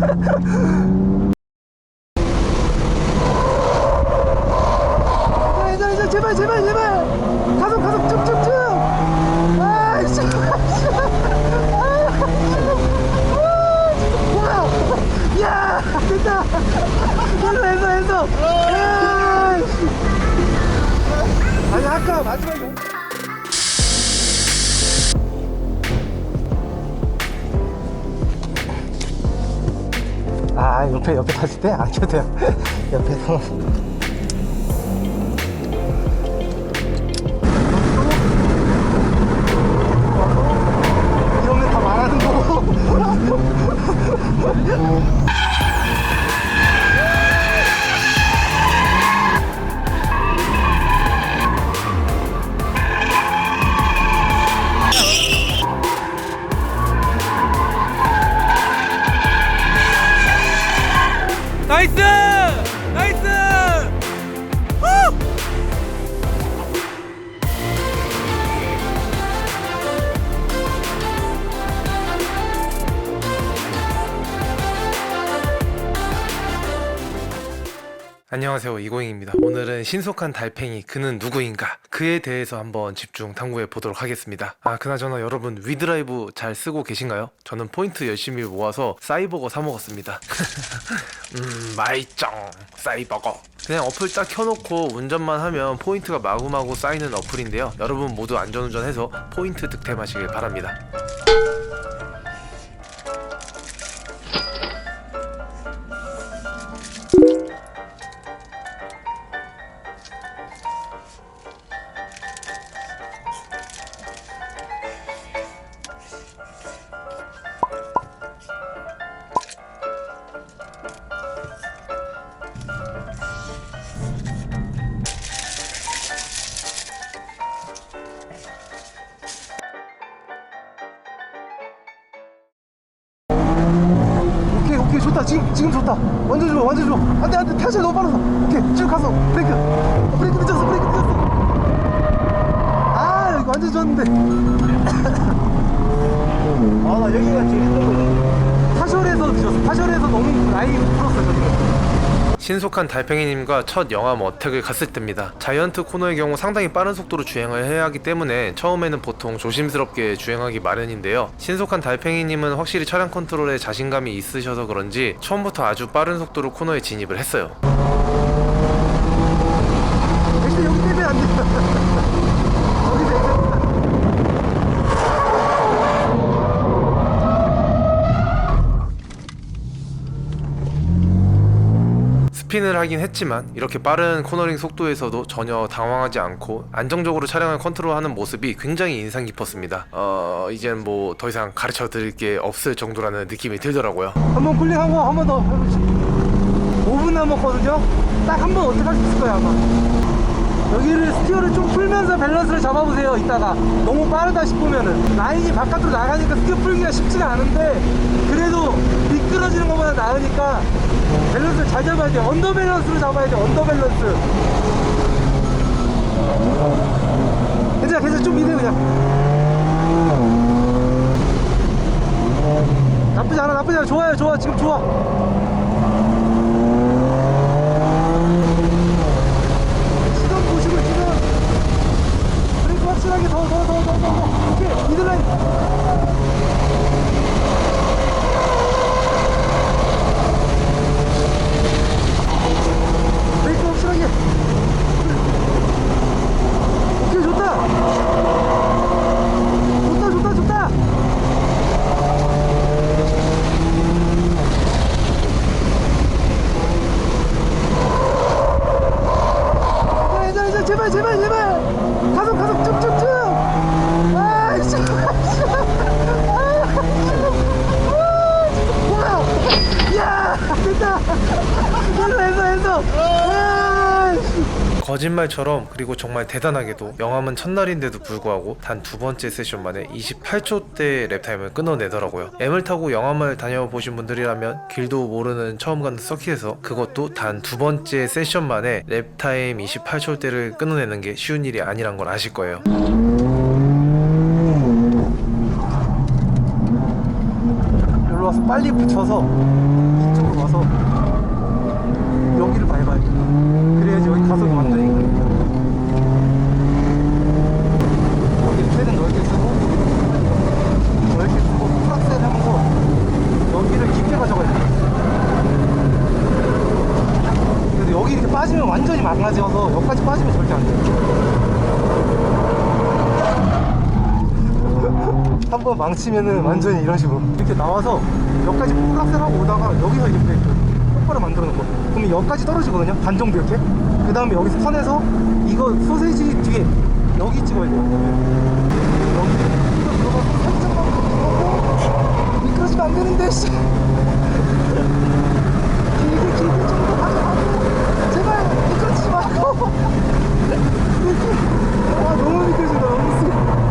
자, 제발 제발 제발 가속 가속 쭉쭉쭉. 아이씨 야 됐다. 했어. 아니 아까 마지막에 옆에 탔을 때 안 켜도 돼요. 옆에서 이 형네 다 말하는 거고. 나이스! 나이스! 안녕하세요, 이고잉입니다. 오늘은 신속한 달팽이 그는 누구인가, 그에 대해서 한번 집중 탐구해 보도록 하겠습니다. 그나저나 여러분, 위드라이브 잘 쓰고 계신가요? 저는 포인트 열심히 모아서 싸이버거 사 먹었습니다. 맛있죠, 싸이버거. 그냥 어플 딱 켜놓고 운전만 하면 포인트가 마구마구 쌓이는 어플인데요, 여러분 모두 안전운전해서 포인트 득템하시길 바랍니다. 오케이 좋다. 지금 좋다. 완전 좋아. 안돼 타시 너무 빠르다. 오케이 쭉 가서 브레이크 늦었어. 이거 완전 좋았는데. 나 여기가 제일 힘들거든. 타셜에서 늦었어. 타셜에서 너무 라인이 풀었어 저기. 신속한 달팽이님과 첫 영암 어택을 갔을 때입니다. 자이언트 코너의 경우 상당히 빠른 속도로 주행을 해야 하기 때문에 처음에는 보통 조심스럽게 주행하기 마련인데요, 신속한 달팽이님은 확실히 차량 컨트롤에 자신감이 있으셔서 그런지 처음부터 아주 빠른 속도로 코너에 진입을 했어요. 근데 여기 때문에 안 돼. 여기 때문에. 스핀을 하긴 했지만 이렇게 빠른 코너링 속도에서도 전혀 당황하지 않고 안정적으로 차량을 컨트롤하는 모습이 굉장히 인상 깊었습니다. 이젠 뭐 더 이상 가르쳐 드릴 게 없을 정도라는 느낌이 들더라고요. 한번 쿨링하고 한 번 더 해보지. 5분 남았거든요. 딱 한 번 어떻게 할 수 있을 거야 아마. 여기를 스티어를 좀 풀면서 밸런스를 잡아보세요. 이따가 너무 빠르다 싶으면은 라인이 바깥으로 나가니까 스티어 풀기가 쉽지가 않은데, 그래도 미끄러지는 것보다 나으니까 밸런스를 잘 잡아야 돼. 언더 밸런스로 잡아야 돼. 언더 밸런스. 괜찮아 좀 이래 그냥. 나쁘지 않아. 좋아 지금 좋아. 확실하게 더 오케이 미들라인. 브레이크 확실하게. 오케이 좋다. 이제 제발 가속 쭉쭉쭉. 아이씨 야 됐다. 했어. 거짓말처럼, 그리고 정말 대단하게도 영암은 첫날인데도 불구하고 단 두 번째 세션 만에 28초대 랩타임을 끊어내더라고요. M을 타고 영암을 다녀보신 분들이라면 길도 모르는 처음 가는 서킷에서 그것도 단 두 번째 세션 만에 랩타임 28초대를 끊어내는 게 쉬운 일이 아니란 걸 아실 거예요. 여기로 와서 빨리 붙여서 와서 여기를 밟아야 돼. 그래야지 여기 가속이 완전히 이깁니다. 여기 최대한 넓게 쓰고 풀악셀 하면서 여기를 깊게 가져가야 돼. 근데 여기 이렇게 빠지면 완전히 망가져서 여기까지 빠지면 절대 안 돼. 한번 망치면은 완전히 이런 식으로 이렇게 나와서 여기까지 풀악셀하고 오다가 여기서 이렇게 똑바로 만들어 놓고 그러면 여기까지 떨어지거든요. 반 정도 이렇게. 그 다음에 여기서 선에서 이거 소세지 뒤에 여기 찍어야 돼요. 여기 이거 들어가서 살짝만 들어가고 미끄러지면 안 되는데 씨. 길게 좀 더 가져가고 제발 미끄러지지 말고. 아 너무 미끄러진다.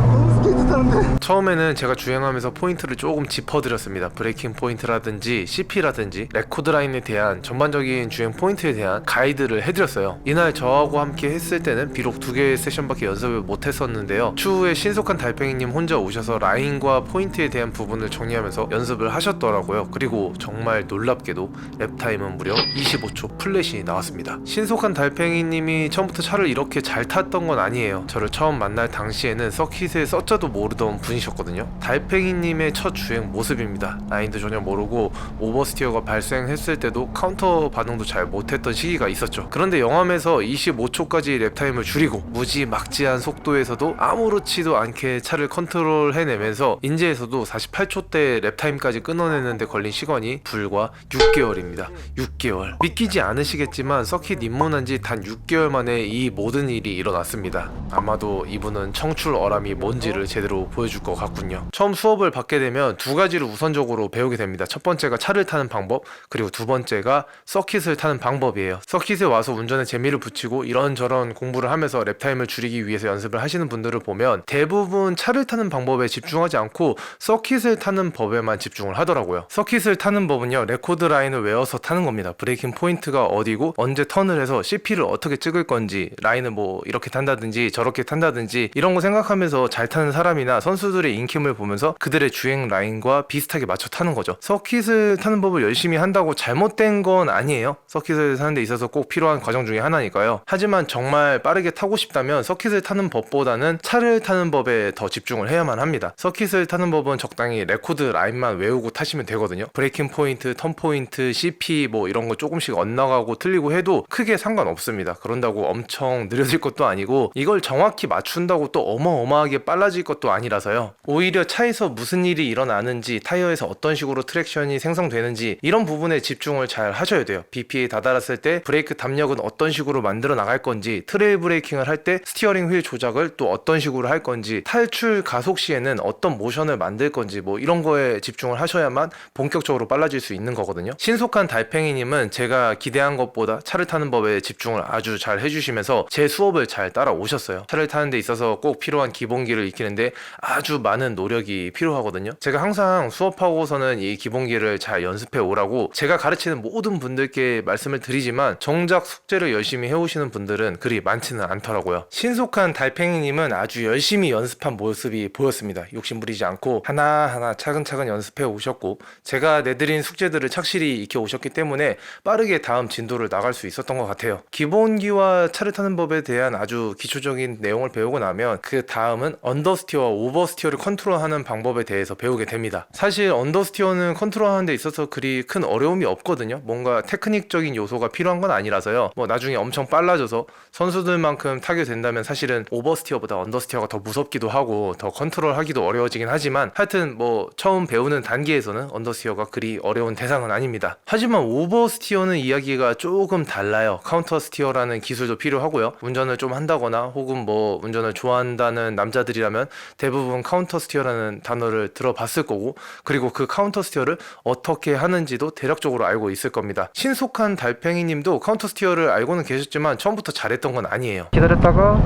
너무 스케이트 타는데. 처음에는 제가 주행하면서 포인트를 조금 짚어드렸습니다. 브레이킹 포인트라든지 CP라든지 레코드 라인에 대한 전반적인 주행 포인트에 대한 가이드를 해드렸어요. 이날 저하고 함께 했을 때는 비록 2개의 세션밖에 연습을 못했었는데요. 추후에 신속한 달팽이님 혼자 오셔서 라인과 포인트에 대한 부분을 정리하면서 연습을 하셨더라고요. 그리고 정말 놀랍게도 랩타임은 무려 25초 플랫이 나왔습니다. 신속한 달팽이님이 처음부터 차를 이렇게 잘 탔던 건 아니에요. 저를 처음 만날 당시에는 서킷에 써자도 모르던 분이셨거든요. 달팽이님의 첫 주행 모습입니다. 라인도 전혀 모르고 오버스티어가 발생했을 때도 카운터 반응도 잘 못했던 시기가 있었죠. 그런데 영암에서 25초까지 랩타임을 줄이고 무지막지한 속도에서도 아무렇지도 않게 차를 컨트롤 해내면서 인제에서도 48초대 랩타임까지 끊어내는데 걸린 시간이 불과 6개월입니다. 6개월. 믿기지 않으시겠지만 서킷 입문한 지 단 6개월 만에 이 모든 일이 일어났습니다. 아마도 이분은 청출어람이 뭔지를 제대로 보여줄 것 같군요. 처음 수업을 받게 되면 두 가지를 우선적으로 배우게 됩니다. 첫 번째가 차를 타는 방법, 그리고 두 번째가 서킷을 타는 방법이에요. 서킷에 와서 운전에 재미를 붙이고 이런저런 공부를 하면서 랩타임을 줄이기 위해서 연습을 하시는 분들을 보면 대부분 차를 타는 방법에 집중하지 않고 서킷을 타는 법에만 집중을 하더라고요. 서킷을 타는 법은요, 레코드 라인을 외워서 타는 겁니다. 브레이킹 포인트가 어디고 언제 턴을 해서 CP를 어떻게 찍을 건지, 라인을 뭐 이렇게 탄다든지 저렇게 탄다든지 이런 거 생각하면서 잘 타는 사람이나 선수들의 인킴을 보면서 그들의 주행 라인과 비슷하게 맞춰 타는 거죠. 서킷을 타는 법을 열심히 한다고 잘못된 건 아니에요. 서킷을 타는 데 있어서 꼭 필요한 과정 중에 하나니까요. 하지만 정말 빠르게 타고 싶다면 서킷을 타는 법보다는 차를 타는 법에 더 집중을 해야만 합니다. 서킷을 타는 법은 적당히 레코드 라인만 외우고 타시면 되거든요. 브레이킹 포인트, 턴 포인트, CP 뭐 이런 거 조금씩 엇나가고 틀리고 해도 크게 상관없습니다. 그런다고 엄청 느려질 것도 아니고 이걸 정확히 맞춘다고 또 어마어마하게 빨라질 것도 아니라서요. 오히려 차에서 무슨 일이 일어나는지, 타이어에서 어떤 식으로 트랙션이 생성되는지 이런 부분에 집중을 잘 하셔야 돼요. BP에 다다랐을 때 브레이크 담력은 어떤 식으로 만들어 나갈 건지, 트레일 브레이킹을 할 때 스티어링 휠 조작을 또 어떤 식으로 할 건지, 탈출 가속 시에는 어떤 모션을 만들 건지 뭐 이런 거에 집중을 하셔야만 본격적으로 빨라질 수 있는 거거든요. 신속한 달팽이님은 제가 기대한 것보다 차를 타는 법에 집중을 아주 잘 해주시면서 제 수업을 잘 따라오셨어요. 차를 타는 데 있어서 꼭 필요한 기본기를 익히는데 아주 많은 노력이 필요하거든요. 제가 항상 수업하고서는 이 기본기를 잘 연습해 오라고 제가 가르치는 모든 분들께 말씀을 드리지만 정작 숙제를 열심히 해오시는 분들은 그리 많지는 않더라고요. 신속한 달팽이님은 아주 열심히 연습한 모습이 보였습니다. 욕심부리지 않고 하나하나 차근차근 연습해 오셨고 제가 내드린 숙제들을 착실히 익혀 오셨기 때문에 빠르게 다음 진도를 나갈 수 있었던 것 같아요. 기본기와 차를 타는 법에 대한 아주 기초적인 내용을 배우고 나면 그 다음은 언더스티어와 오버스티어를 컨트롤하는 방법에 대해서 배우게 됩니다. 사실 언더스티어는 컨트롤하는 데 있어서 그리 큰 어려움이 없거든요. 뭔가 테크닉적인 요소가 필요한 건 아니라서요. 뭐 나중에 엄청 빨라져서 선수들만큼 타게 된다면 사실은 오버스티어보다 언더스티어가 더 무섭기도 하고 더 컨트롤하기도 어려워지긴 하지만 하여튼 뭐 처음 배우는 단계에서는 언더스티어가 그리 어려운 대상은 아닙니다. 하지만 오버스티어는 이야기가 조금 달라요. 카운터 스티어라는 기술도 필요하고요. 운전을 좀 한다거나 혹은 뭐 운전을 좋아한다는 남자들이라면 대부분 카운터 스티어라는 단어를 들어봤을 거고, 그리고 그 카운터 스티어를 어떻게 하는지도 대략적으로 알고 있을 겁니다. 신속한 달팽이님도 카운터 스티어를 알고는 계셨지만 처음부터 잘했던 건 아니에요. 기다렸다가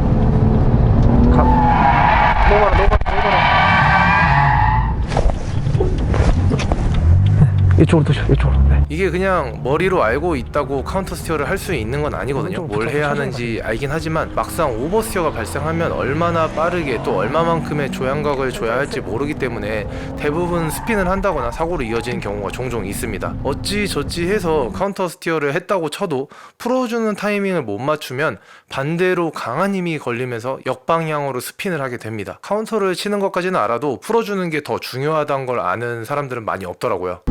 넘어가라. 이쪽으로 드셔. 이쪽으로. 네. 이게 그냥 머리로 알고 있다고 카운터 스티어를 할 수 있는 건 아니거든요. 뭘 해야 하는지 알긴 하지만 막상 오버스티어가 발생하면 얼마나 빠르게 또 얼마만큼의 조향각을 줘야 할지 모르기 때문에 대부분 스핀을 한다거나 사고로 이어지는 경우가 종종 있습니다. 어찌저찌 해서 카운터 스티어를 했다고 쳐도 풀어주는 타이밍을 못 맞추면 반대로 강한 힘이 걸리면서 역방향으로 스핀을 하게 됩니다. 카운터를 치는 것까지는 알아도 풀어주는 게 더 중요하다는 걸 아는 사람들은 많이 없더라고요.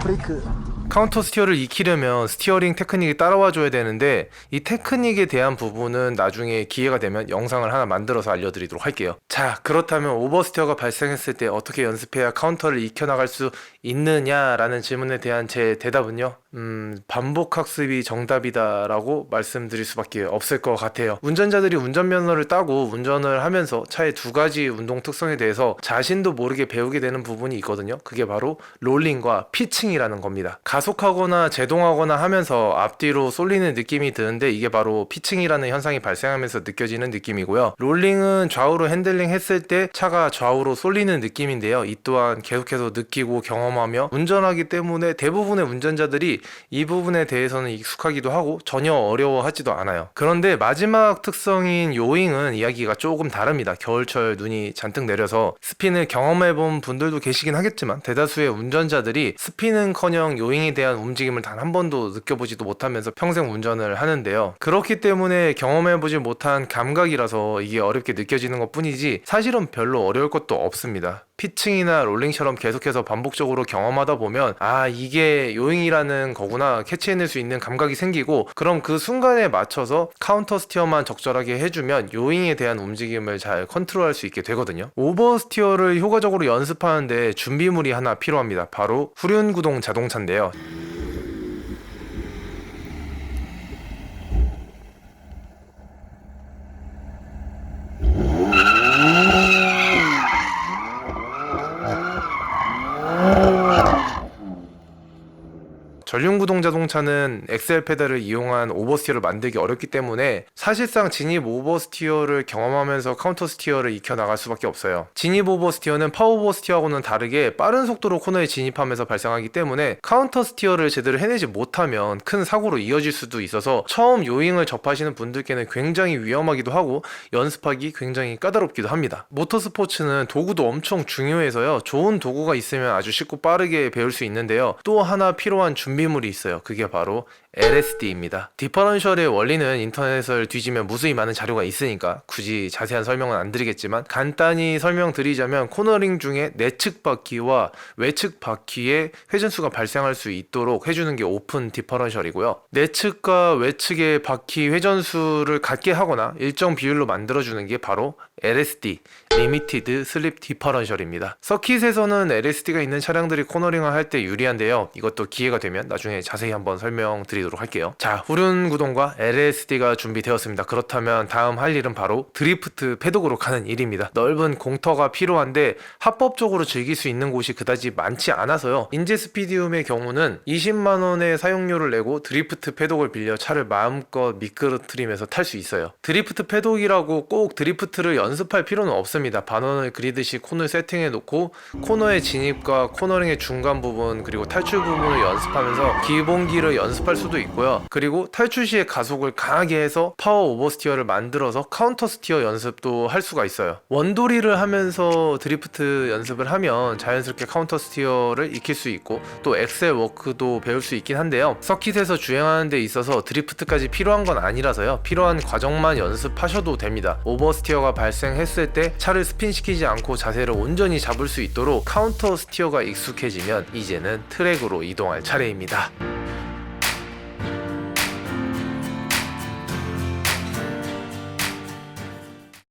브레이크. 카운터 스티어를 익히려면 스티어링 테크닉이 따라와줘야 되는데 이 테크닉에 대한 부분은 나중에 기회가 되면 영상을 하나 만들어서 알려드리도록 할게요. 자, 그렇다면 오버스티어가 발생했을 때 어떻게 연습해야 카운터를 익혀나갈 수 있느냐라는 질문에 대한 제 대답은요, 반복학습이 정답이다 라고 말씀드릴 수밖에 없을 것 같아요. 운전자들이 운전면허를 따고 운전을 하면서 차의 두 가지 운동 특성에 대해서 자신도 모르게 배우게 되는 부분이 있거든요. 그게 바로 롤링과 피칭이라는 겁니다. 가속하거나 제동하거나 하면서 앞뒤로 쏠리는 느낌이 드는데 이게 바로 피칭이라는 현상이 발생하면서 느껴지는 느낌이고요. 롤링은 좌우로 핸들링 했을 때 차가 좌우로 쏠리는 느낌인데요. 이 또한 계속해서 느끼고 경험하며 운전하기 때문에 대부분의 운전자들이 이 부분에 대해서는 익숙하기도 하고 전혀 어려워하지도 않아요. 그런데 마지막 특성인 요잉은 이야기가 조금 다릅니다. 겨울철 눈이 잔뜩 내려서 스핀을 경험해본 분들도 계시긴 하겠지만 대다수의 운전자들이 스핀은커녕 요잉에 대한 움직임을 단 한 번도 느껴보지도 못하면서 평생 운전을 하는데요. 그렇기 때문에 경험해보지 못한 감각이라서 이게 어렵게 느껴지는 것 뿐이지 사실은 별로 어려울 것도 없습니다. 피칭이나 롤링처럼 계속해서 반복적으로 경험하다 보면 아, 이게 요잉이라는 거구나 캐치해낼 수 있는 감각이 생기고, 그럼 그 순간에 맞춰서 카운터 스티어만 적절하게 해주면 요잉에 대한 움직임을 잘 컨트롤할 수 있게 되거든요. 오버 스티어를 효과적으로 연습하는데 준비물이 하나 필요합니다. 바로 후륜구동 자동차인데요. 전륜구동 자동차는 엑셀 페달을 이용한 오버스티어를 만들기 어렵기 때문에 사실상 진입 오버스티어를 경험하면서 카운터 스티어를 익혀나갈 수밖에 없어요. 진입 오버스티어는 파워 오버스티어하고는 다르게 빠른 속도로 코너에 진입하면서 발생하기 때문에 카운터 스티어를 제대로 해내지 못하면 큰 사고로 이어질 수도 있어서 처음 요잉을 접하시는 분들께는 굉장히 위험하기도 하고 연습하기 굉장히 까다롭기도 합니다. 모터스포츠는 도구도 엄청 중요해서요. 좋은 도구가 있으면 아주 쉽고 빠르게 배울 수 있는데요. 또 하나 필요한 준비물이 있어요. 그게 바로 LSD입니다. 디퍼런셜의 원리는 인터넷을 뒤지면 무수히 많은 자료가 있으니까 굳이 자세한 설명은 안 드리겠지만 간단히 설명드리자면 코너링 중에 내측 바퀴와 외측 바퀴의 회전수가 발생할 수 있도록 해주는 게 오픈 디퍼런셜이고요. 내측과 외측의 바퀴 회전수를 같게 하거나 일정 비율로 만들어주는 게 바로 LSD, 리미티드 슬립 디퍼런셜입니다. 서킷에서는 LSD가 있는 차량들이 코너링을 할 때 유리한데요. 이것도 기회가 되면 나중에 자세히 한번 설명드리도록 할게요. 자, 후륜 구동과 LSD가 준비되었습니다. 그렇다면 다음 할 일은 바로 드리프트 패독으로 가는 일입니다. 넓은 공터가 필요한데 합법적으로 즐길 수 있는 곳이 그다지 많지 않아서요. 인제스피디움의 경우는 20만원의 사용료를 내고 드리프트 패독을 빌려 차를 마음껏 미끄러뜨리면서 탈 수 있어요. 드리프트 패독이라고 꼭 드리프트를 연습할 필요는 없습니다. 반원을 그리듯이 콘을 세팅해 놓고 코너의 진입과 코너링의 중간 부분 그리고 탈출 부분을 연습하면서 기본기를 연습할 수도 있고요. 그리고 탈출 시에 가속을 강하게 해서 파워 오버스티어를 만들어서 카운터 스티어 연습도 할 수가 있어요. 원도리를 하면서 드리프트 연습을 하면 자연스럽게 카운터 스티어를 익힐 수 있고 또 엑셀 워크도 배울 수 있긴 한데요. 서킷에서 주행하는 데 있어서 드리프트까지 필요한 건 아니라서요. 필요한 과정만 연습하셔도 됩니다. 오버스티어가 발생했을 때 차를 스핀시키지 않고 자세를 온전히 잡을 수 있도록 카운터 스티어가 익숙해지면 이제는 트랙으로 이동할 차례입니다.